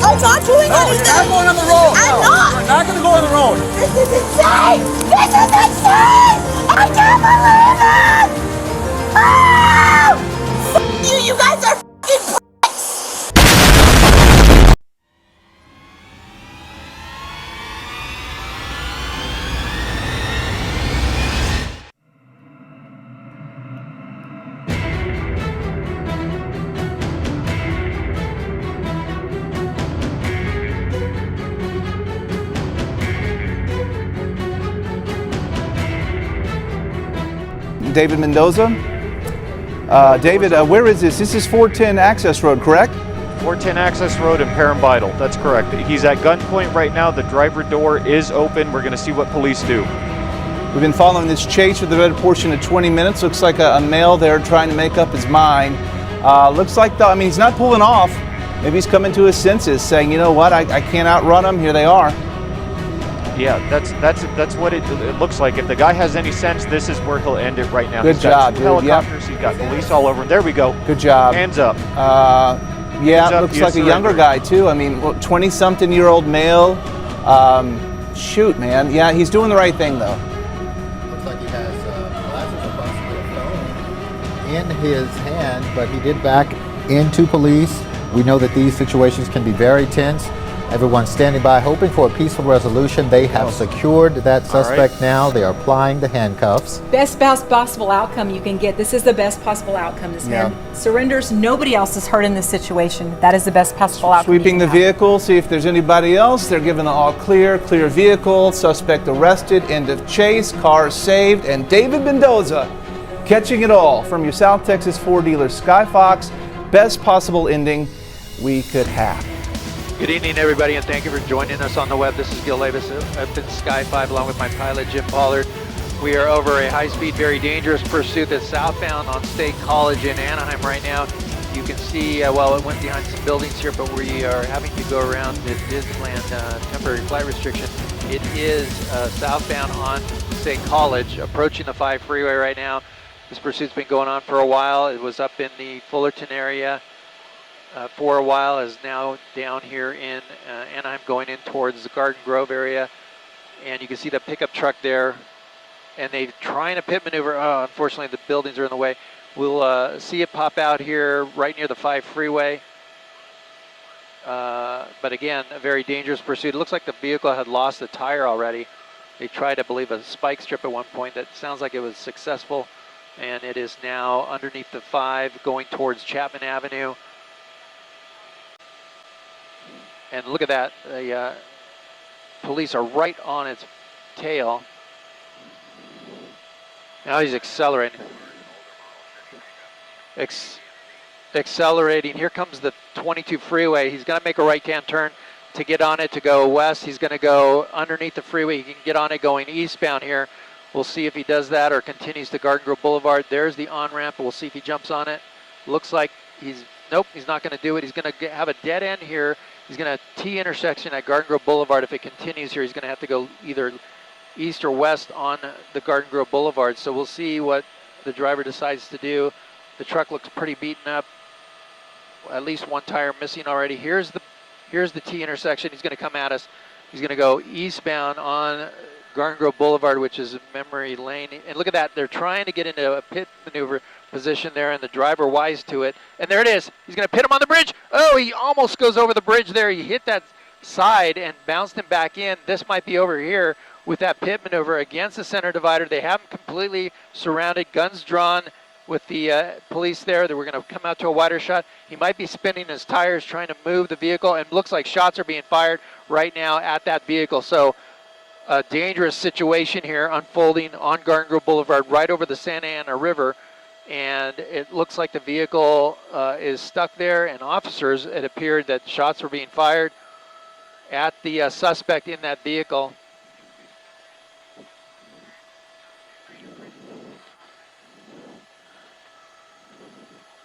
I'm not doing anything. You're not going on the road. I'm not. You're not going to go on the road. This is insane. This is insane. I can't believe it. Oh! F you. You guys are f***ing pricks. David Mendoza. David, where is this? This is 410 Access Road, correct? 410 Access Road in Paramvidal, that's correct. He's at gunpoint right now. The driver door is open. We're going to see what police do. We've been following this chase for the better portion of 20 minutes. Looks like a male there trying to make up his mind. Looks like, I mean, he's not pulling off. Maybe he's coming to his senses, saying, you know what, I can't outrun them. Here they are. Yeah, that's what it looks like. If the guy has any sense, this is where he'll end it right now. Good job, dude. Helicopters, he's got police all over him. There we go. Good job. Hands up. Yeah, it looks like a younger guy too. I mean, 20-something-year-old male. Shoot, man. Yeah, he's doing the right thing though. Looks like he has glasses or possibly a phone in his hand, but he did back into police. We know that these situations can be very tense. Everyone's standing by hoping for a peaceful resolution. They have secured that suspect now. They are applying the handcuffs. Best possible outcome you can get. This is the best possible outcome. This man surrenders. Nobody else is hurt in this situation. That is the best possible outcome. Sweeping the vehicle, see if there's anybody else. They're given the all clear vehicle, suspect arrested, end of chase, car saved, and David Mendoza catching it all from your South Texas Ford dealer, Skyfox. Best possible ending we could have. Good evening, everybody, and thank you for joining us on the web. This is Gil Davis up in Sky 5 along with my pilot, Jim Pollard. We are over a high-speed, very dangerous pursuit that's southbound on State College in Anaheim right now. You can see, well, it went behind some buildings here, but we are having to go around the Disneyland temporary flight restriction. It is southbound on State College, approaching the 5 freeway right now. This pursuit's been going on for a while. It was up in the Fullerton area for a while, is now down here in Anaheim going in towards the Garden Grove area. And you can see the pickup truck there, and they're trying to pit maneuver. Oh, unfortunately, the buildings are in the way. We'll see it pop out here right near the 5 freeway. But again, a very dangerous pursuit. It looks like the vehicle had lost a tire already. They tried, I believe, a spike strip at one point. That sounds like it was successful. And it is now underneath the 5 going towards Chapman Avenue. And look at that, the police are right on its tail. Now he's accelerating. Accelerating, here comes the 22 freeway. He's gonna make a right-hand turn to get on it to go west. He's gonna go underneath the freeway. He can get on it going eastbound here. We'll see if he does that or continues to Garden Grove Boulevard. There's the on-ramp, we'll see if he jumps on it. Looks like nope, he's not gonna do it. He's gonna have a dead end here. He's going to T intersection at Garden Grove Boulevard. If it continues here, he's going to have to go either east or west on the Garden Grove Boulevard. So we'll see what the driver decides to do. The truck looks pretty beaten up. At least one tire missing already. Here's the T intersection. He's going to come at us. He's going to go eastbound on Garden Grove Boulevard, which is memory lane. And look at that. They're trying to get into a pit maneuver position there, and the driver wise to it. And there it is. He's going to pit him on the bridge. Oh, he almost goes over the bridge there. He hit that side and bounced him back in. This might be over here with that pit maneuver against the center divider. They have him completely surrounded, guns drawn with the police there. That we're going to come out to a wider shot. He might be spinning his tires trying to move the vehicle, and looks like shots are being fired right now at that vehicle. So a dangerous situation here unfolding on Garden Grove Boulevard right over the Santa Ana River. And it looks like the vehicle is stuck there, and officers, it appeared that shots were being fired at the suspect in that vehicle.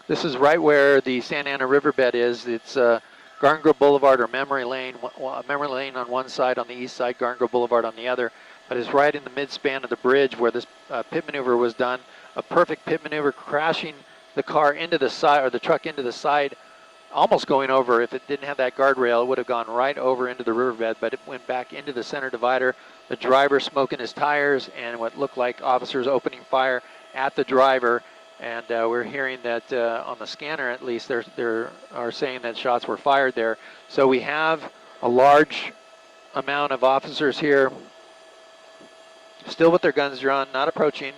This is right where the Santa Ana riverbed is. It's Garden Grove Boulevard or Memory Lane on one side, on the east side, Garden Grove Boulevard on the other. But it's right in the midspan of the bridge where this pit maneuver was done. A perfect pit maneuver, crashing the car into the side, or the truck into the side almost going over. If it didn't have that guardrail, it would have gone right over into the riverbed, but it went back into the center divider. The driver smoking his tires, and what looked like officers opening fire at the driver. And we're hearing that on the scanner, at least, they are saying that shots were fired there. So we have a large amount of officers here, still with their guns drawn, not approaching.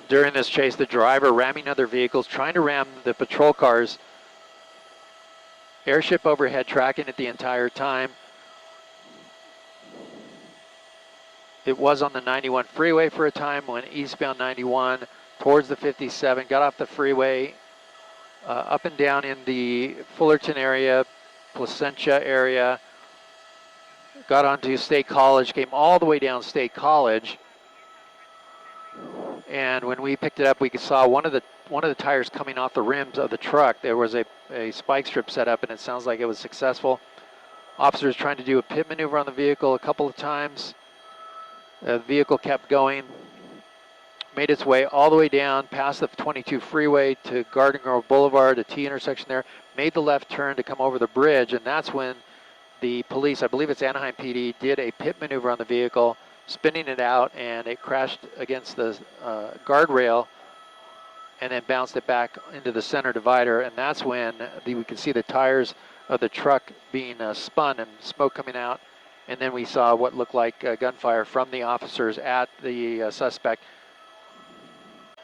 During this chase, the driver ramming other vehicles, trying to ram the patrol cars. Airship overhead tracking it the entire time. It was on the 91 freeway for a time, went eastbound 91 towards the 57, got off the freeway, up and down in the Fullerton area, Placentia area, got onto State College, came all the way down State College. And when we picked it up, we saw one of the tires coming off the rims of the truck. There was a spike strip set up, and it sounds like it was successful. Officers trying to do a pit maneuver on the vehicle a couple of times. The vehicle kept going, made its way all the way down past the 22 freeway to Garden Grove Boulevard, a T intersection there, made the left turn to come over the bridge, and that's when the police, I believe it's Anaheim PD, did a pit maneuver on the vehicle, spinning it out, and it crashed against the guardrail and then bounced it back into the center divider, and that's when we could see the tires of the truck being spun and smoke coming out, and then we saw what looked like gunfire from the officers at the suspect.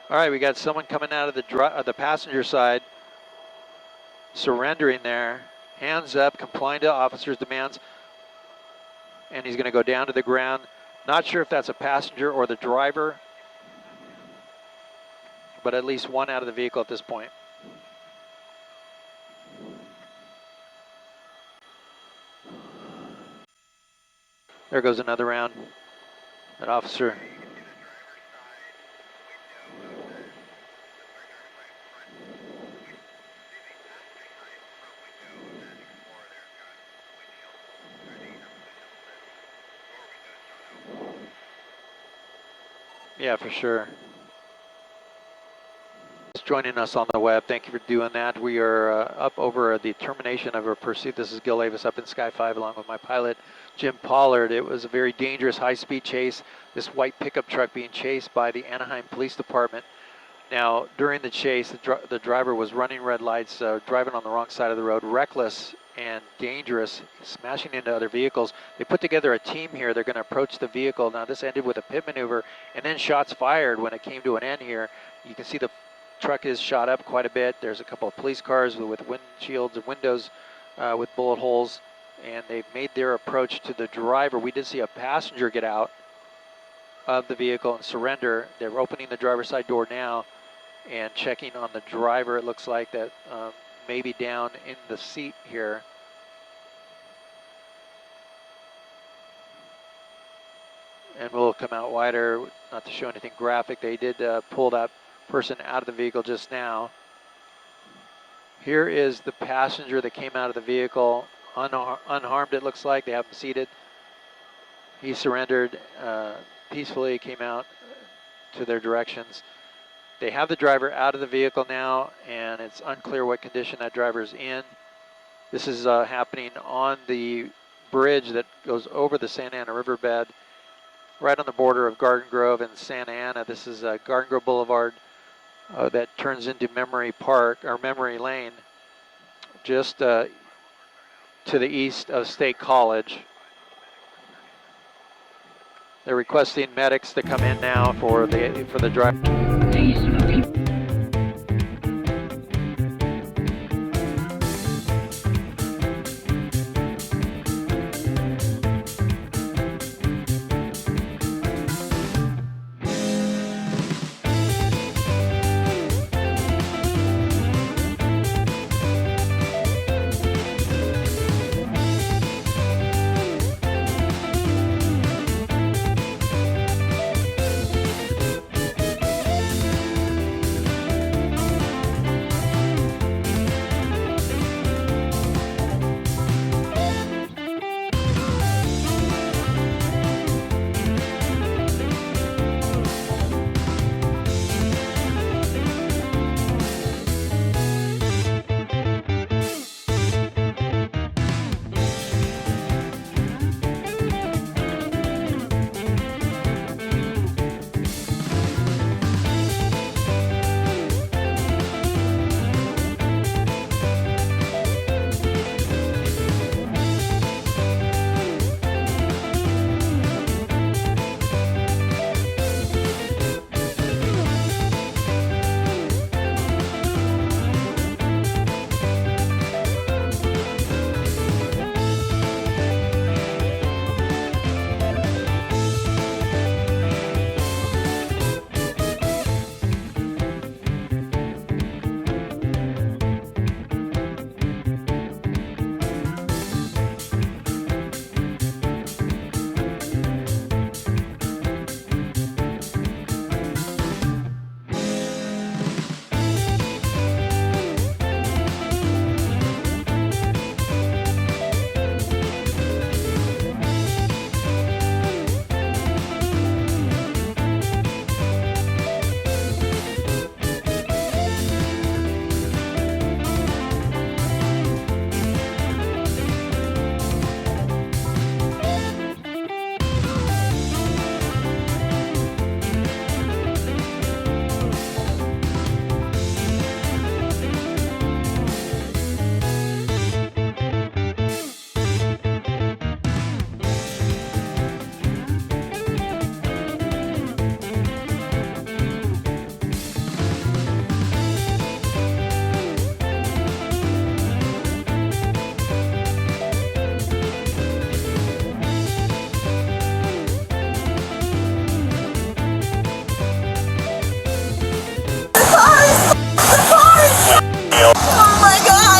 All right, we got someone coming out of the passenger side, surrendering there, hands up, complying to officers' demands, and he's going to go down to the ground. Not sure if that's a passenger or the driver, but at least one out of the vehicle at this point. There goes another round. That officer. Yeah, for sure. Just joining us on the web, thank you for doing that. We are up over the termination of our pursuit. This is Gil Avis up in Sky 5 along with my pilot, Jim Pollard. It was a very dangerous high-speed chase. This white pickup truck being chased by the Anaheim Police Department. Now, during the chase, the driver was running red lights, driving on the wrong side of the road, reckless and dangerous, smashing into other vehicles. They put together a team here. They're going to approach the vehicle. Now, this ended with a pit maneuver and then shots fired when it came to an end here. You can see the truck is shot up quite a bit. There's a couple of police cars with windshields and windows with bullet holes, and they've made their approach to the driver. We did see a passenger get out of the vehicle and surrender. They're opening the driver's side door now and checking on the driver. It looks like that maybe down in the seat here. And we'll come out wider, not to show anything graphic. They did pull that person out of the vehicle just now. Here is the passenger that came out of the vehicle, unharmed it looks like. They have him seated. He surrendered peacefully, came out to their directions. They have the driver out of the vehicle now, and it's unclear what condition that driver is in. This is happening on the bridge that goes over the Santa Ana riverbed, right on the border of Garden Grove and Santa Ana. This is Garden Grove Boulevard that turns into Memory Park, or Memory Lane, just to the east of State College. They're requesting medics to come in now for the driver.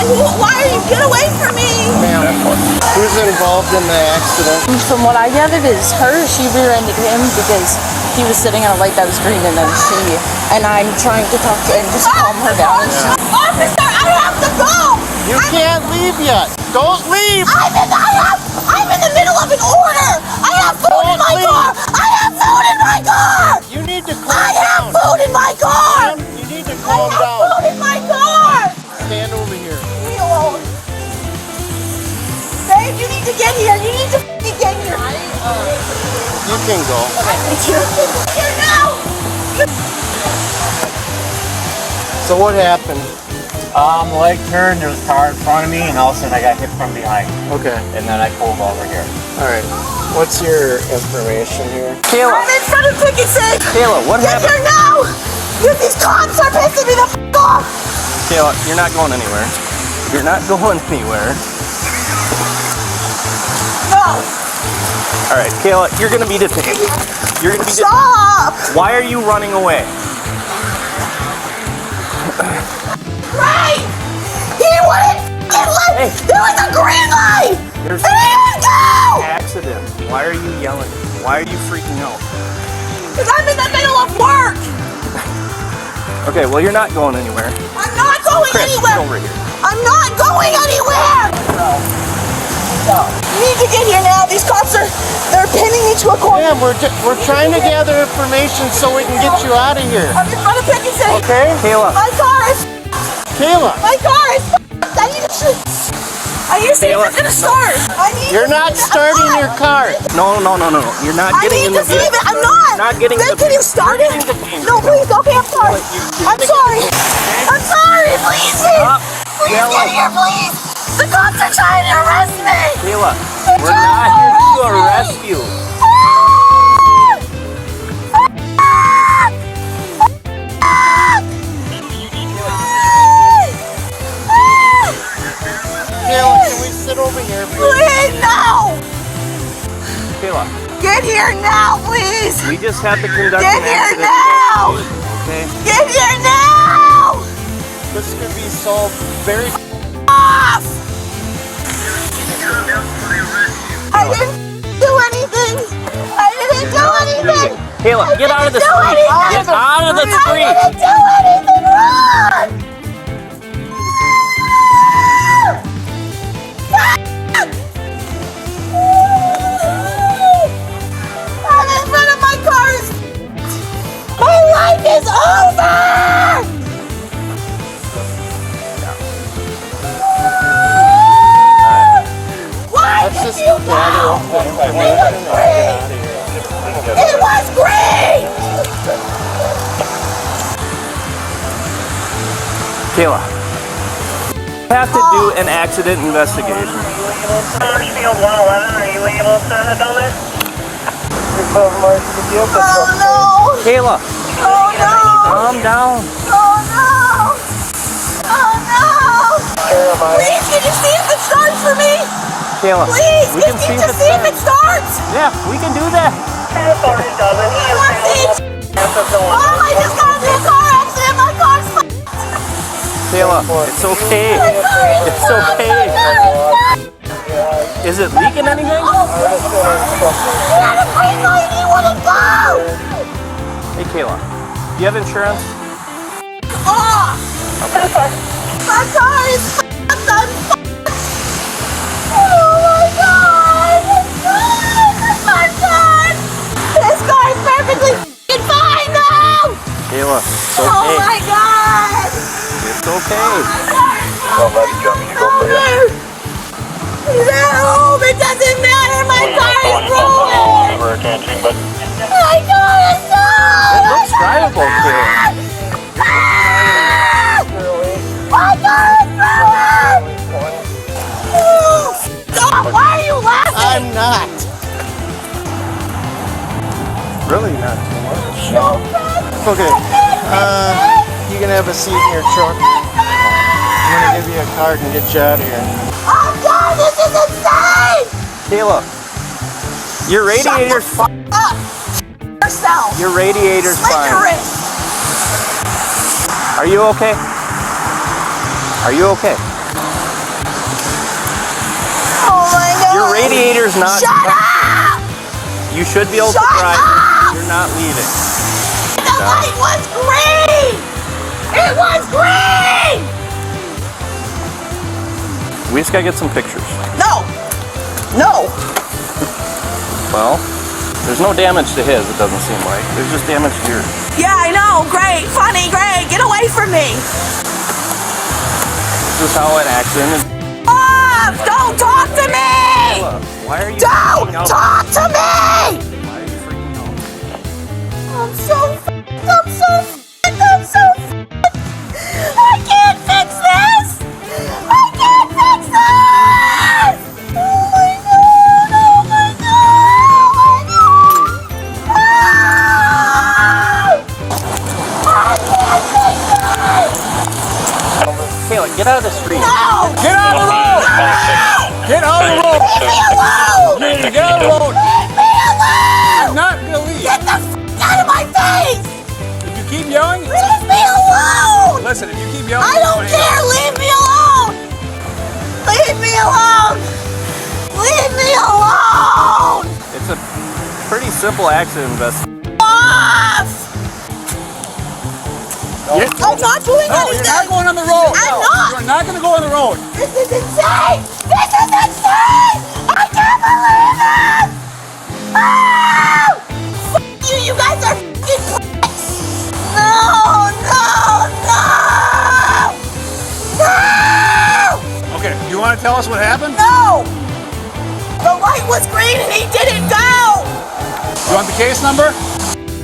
Why are you? Get away from me! Ma'am, who's involved in the accident? From what I gathered is her, she rear-ended him because he was sitting on a light that was green and then and I'm trying to talk to her and just calm her down. Officer, I have to go! You can't leave yet. Don't leave. I'm in the middle of an order! I have food in my car! I have food in my car! You need to calm I have down. food in my car! You need to I calm have down. food in my car! Stand over here. Leave me alone. Babe, you need to get here. You need to f***ing get here. You can go. Here now! So what happened? The leg turned, there was a car in front of me, and all of a sudden I got hit from behind. Okay. And then I pulled over here. All right. What's your information here? I'm in front of Picket Safe. Kayla, what Get here now! These cops are pissing me the f*** off! Kayla, you're not going anywhere. You're not going anywhere. No! All right, Kayla, you're gonna be detained. You're gonna be detained. Stop! Why are you running away? Right! He wouldn't f***ing let... Hey. There was a green light! There's And he didn't go! accident. Why are you yelling? Why are you freaking out? Because I'm in the middle of work! Okay, well you're not going anywhere. I'm not going Chris, anywhere! get over here. I'm not going anywhere! You need to get here now. These cops they're pinning me to a corner. Ma'am, we're trying to gather information so we can get you out of here. I'm in front of Picket Safe. Okay? Kayla. My car is Kayla, My car is I need to shoot. Are you see if it's gonna start? I need you're not starting your car. No. You're not I getting need in the to see if vehicle. I'm not. Not getting Then in the can you vehicle. start You're it? getting detained. No, please. Okay, I'm sorry. I'm sorry. I'm sorry. Please, Stop. please Yelling. get here, please. The cops are trying to arrest me. Kayla, we're not here to arrest you. Kayla, can we sit over here, please? Please, no. Kayla, Get here now, please. we just had to conduct Get an here accident now. investigation, okay? Get here now. This could be solved very. Off. I didn't do anything. I didn't do anything. Kayla, get out of the do street. anything. Get out of the I street. didn't do anything wrong. I'm in front of my car. My life is over. Why Let's did just you gather go? up the information and get out of here. It was green. Kayla, we have to do an accident investigation. Marshfield 111, are you able to head down there? Oh no. Kayla, Oh no. calm down. Oh no. Oh no. Please, can you see if it starts for me? Kayla, Please, we can can you just see if it starts? Yeah, we can do that. Sorry, doesn't. Oh, I just got into a car accident. My car's f***ed. Kayla, it's okay. My car is It's f***ed. okay. My car is f***ed. Is it leaking anything? Oh, he had a green light and he wouldn't go. Hey Kayla, do you have insurance? Oh, my car is f***ed. I'm f***ed. Oh my God. My God. This car is perfectly f***ing fine now. Kayla, it's Oh okay. my God. It's okay. No, it doesn't matter. My car is ruined. My car is It looks drivable, Kayla. My car is ruined. Stop! Why are you laughing? I'm not. Really not too much. Okay. You can have a seat in your truck. I'm gonna give you a card and get you out of here. Oh God, this is insane! Kayla, your radiator's fine. Up! Yourself! Your radiator's Slit your fine. wrist! Are you okay? Are you okay? radiator's not. Shut up! You should be able to Shut drive. up! You're not leaving. The light was green! It was green! We just gotta get some pictures. No! No! Well, there's no damage to his, it doesn't seem like. There's just damage to yours. Yeah, I know. Great. Funny. Great. Get away from me. This is how an accident is. Stop! Don't talk to me! Why are you Don't freaking out? talk to me! Why are you freaking out? I'm so f***ed. I'm so f***ed. I'm so f***ed. I can't fix this! I can't fix this! Oh my god! Oh my god! Oh my god! I can't fix this! Kayla, get out of the street. No! Get out of the road! Get out of the road! Leave me alone! Get out of the road! Leave me alone! I'm not gonna leave. Get the f*** out of my face! If you keep yelling, Leave me alone! listen, if you keep yelling, I don't care! Leave me alone! Leave me alone! Leave me alone! It's a pretty simple accident investigation. Off! I'm not doing No, anything! you're not going on the road. I'm not! You're not gonna go on the road. This is insane! This is insane! I can't believe it! Oh! F*** you! You guys are f***ing pricks! No! No! No! No! Okay, you want to tell us what happened? No! The light was green and he didn't go! You want the case number?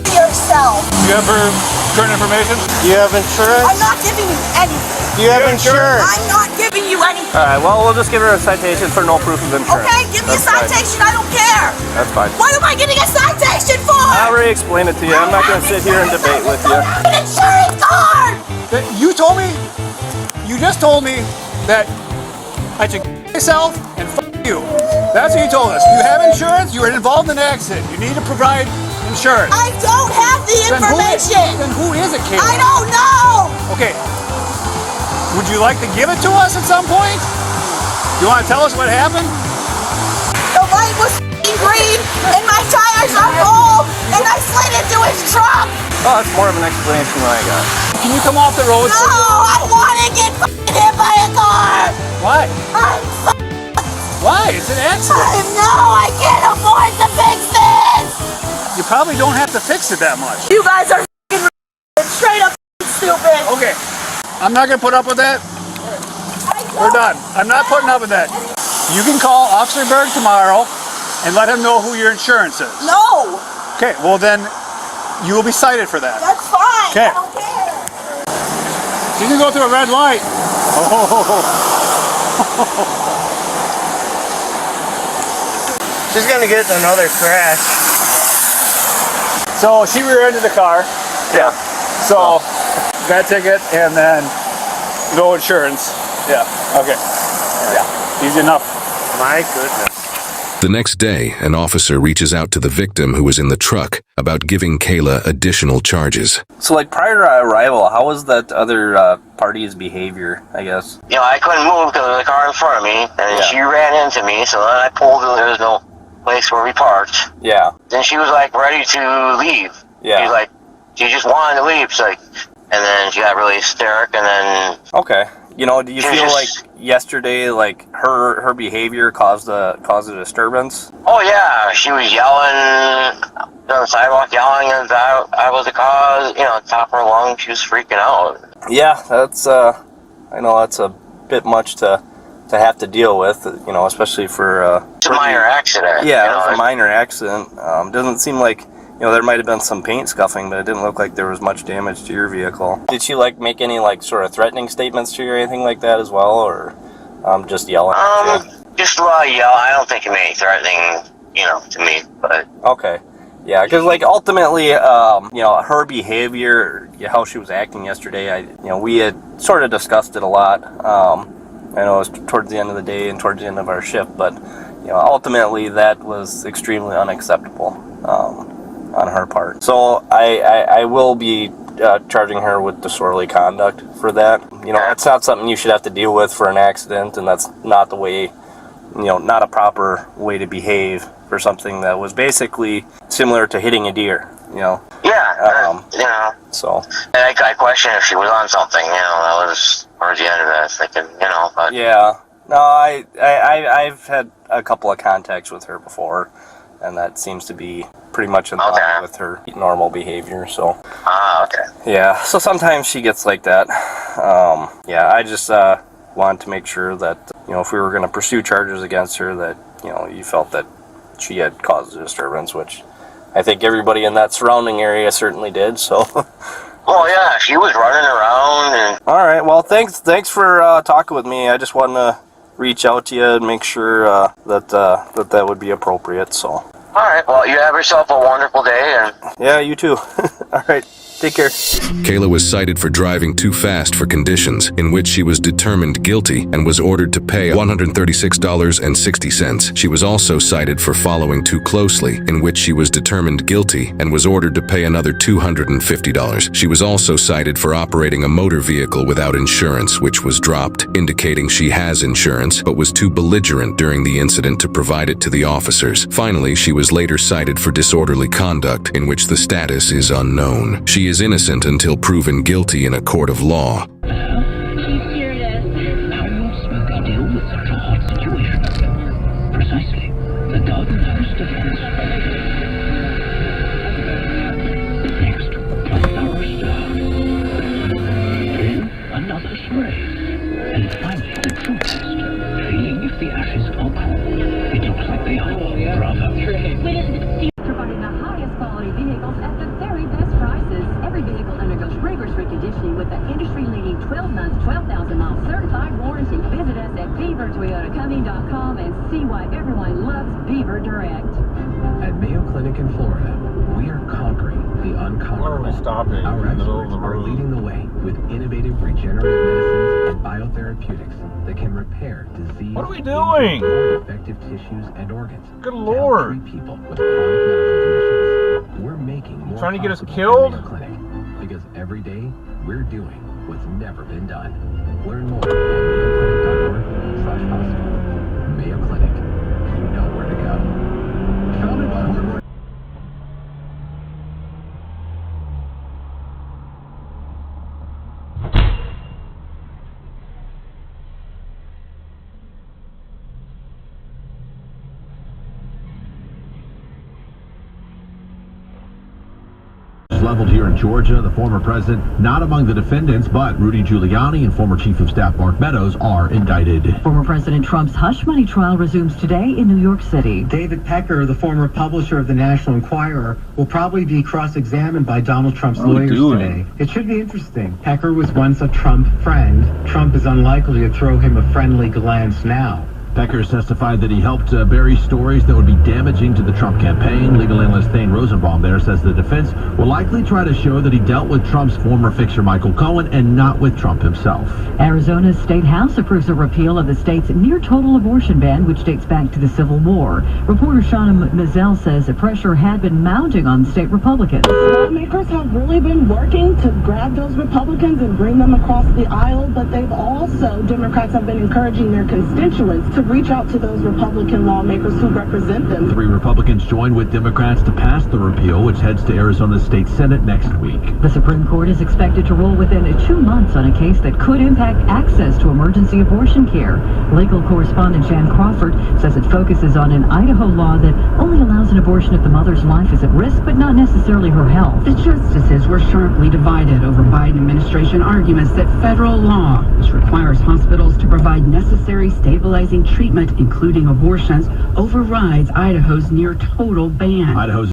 Yourself! You have her current information? Do you have insurance? I'm not giving you anything! Do you have insurance? I'm not giving you anything! Alright, well, we'll just give her a citation for no proof of insurance. Okay, give me a That's fine. citation, I don't care! That's fine. What am I getting a citation for? I already explained it to you. I'm not going to sit here and debate with you. An insurance card! You told me, you just told me that I should myself and f you. That's what you told us. You have insurance, you were involved in an accident. You need to provide insurance. I don't have the information! Then who is it, Kayla? I don't know! Okay. Would you like to give it to us at some point? You want to tell us what happened? The light was f***ing green and my tires are full and I slid into his truck! Oh, that's more of an explanation than I got. Can you come off the road? No! I want to get f***ing hit by a car! Why? I'm f***ed! Why? It's an accident. I can't afford to fix this! You probably don't have to fix it that much. You guys are f***ing straight up f***ing stupid! Okay. I'm not going to put up with that. We're done. I'm not putting up with that. You can call Officer Berg tomorrow and let him know who your insurance is. No! Okay, well then you will be cited for that. That's fine! Okay. I don't care! You can go through a red light. She's gonna get another crash. So she rear-ended the car. Yeah. So got a ticket and then no insurance. Yeah. Okay. Yeah. Easy enough. My goodness. The next day, an officer reaches out to the victim who was in the truck about giving Kayla additional charges. So, like, prior to our arrival, how was that other party's behavior, I guess? You know, I couldn't move because of the car in front of me, and she ran into me, so then I pulled and there was no place where we parked. Yeah. Then she was like ready to leave. Yeah. She was like, she just wanted to leave. So, and then she got really hysteric, and then. Okay. You know, do you She feel just- like yesterday, like, her behavior caused a disturbance? Oh yeah, she was yelling on the sidewalk, yelling, and I was the cause. You know, top of her lungs, she was freaking out. Yeah, that's, I know that's a bit much to have to deal with, you know, especially for... It's a minor accident. Yeah, you know, it was a minor accident. Doesn't seem like, you know, there might have been some paint scuffing, but it didn't look like there was much damage to your vehicle. Did she, like, make any, like, sort of threatening statements to you or anything like that as well, or just yelling at you? Just a lot of yell. I don't think it made any threatening, you know, to me, but. Okay. Yeah, because, like, ultimately, you know, her behavior, how she was acting yesterday, you know, we had sort of discussed it a lot. I know it was towards the end of the day and towards the end of our shift, but, you know, ultimately that was extremely unacceptable on her part. So I will be charging her with disorderly conduct for that. You know, it's not something you should have to deal with for an accident, and that's not the way not a proper way to behave for something that was basically similar to hitting a deer, Yeah, So. And I question if she was on something, that was towards the end of it, thinking, but. Yeah. No, I've had a couple of contacts with her before, and that seems to be pretty much in line with her normal behavior, so. Okay. Yeah, so sometimes she gets like that. Yeah, I just wanted to make sure that, if we were going to pursue charges against her, that, you felt that she had caused a disturbance, which I think everybody in that surrounding area certainly did, so. Well, yeah, she was running around and... All right, well, thanks for talking with me. I just wanted to reach out to you and make sure that would be appropriate, so. All right, well, you have yourself a wonderful day, and... Yeah, you too. All right, take care. Kayla was cited for driving too fast for conditions, in which she was determined guilty and was ordered to pay $136.60. She was also cited for following too closely, in which she was determined guilty and was ordered to pay another $250. She was also cited for operating a motor vehicle without insurance, which was dropped, indicating she has insurance, but was too belligerent during the incident to provide it to the officers. Finally, she was later cited for disorderly conduct, in which the status is unknown. She is innocent until proven guilty in a court of law. Precisely. The Garden House Defense. Next, a thorough stir. Then, another spray. And finally, the true test. Feeling if the ashes are cool. It looks like they are. Bravo. Providing the highest quality vehicles at the very best prices. Every vehicle undergoes rigorous reconditioning with the industry-leading 12-month, 12,000-mile certified warranty. Visit us at BeaverToyotaCompany.com and see why everyone loves Beaver Direct. At Mayo Clinic in Florida, we are conquering the unconquerable. Our experts are leading the way with innovative regenerative medicines and biotherapeutics that can repair disease. What are we doing? Effective tissues and organs. Good Lord. Treat people with chronic medical conditions. We're making more trying to get us possible killed? at Mayo Clinic, because every day we're doing what's never been done. Learn more at mayoclinic.org/hospital. Mayo Clinic. You know where to go. Founded by hardworking. Leveled here in Georgia, the former president not among the defendants, but Rudy Giuliani and former Chief of Staff Mark Meadows are indicted. Former President Trump's hush money trial resumes today in New York City. David Pecker, the former publisher of the National Enquirer, will probably be cross-examined by Donald Trump's lawyers today. It should be interesting. Pecker was once a Trump friend. Trump is unlikely to throw him a friendly glance now. Pecker testified that he helped bury stories that would be damaging to the Trump campaign. Legal analyst Thane Rosenbaum there says the defense will likely try to show that he dealt with Trump's former fixer Michael Cohen and not with Trump himself. Arizona's state house approves a repeal of the state's near-total abortion ban, which dates back to the Civil War. Reporter Shauna Mizell says the pressure had been mounting on state Republicans. Lawmakers have really been working to grab those Republicans and bring them across the aisle, but they've also, Democrats have been encouraging their constituents to reach out to those Republican lawmakers who represent them. 3 Republicans joined with Democrats to pass the repeal, which heads to Arizona's state Senate next week. The Supreme Court is expected to rule within 2 months on a case that could impact access to emergency abortion care. Legal correspondent Jan Crawford says it focuses on an Idaho law that only allows an abortion if the mother's life is at risk, but not necessarily her health. The justices were sharply divided over Biden administration arguments that federal law, which requires hospitals to provide necessary stabilizing treatment, including abortions, overrides Idaho's near total ban. Idaho's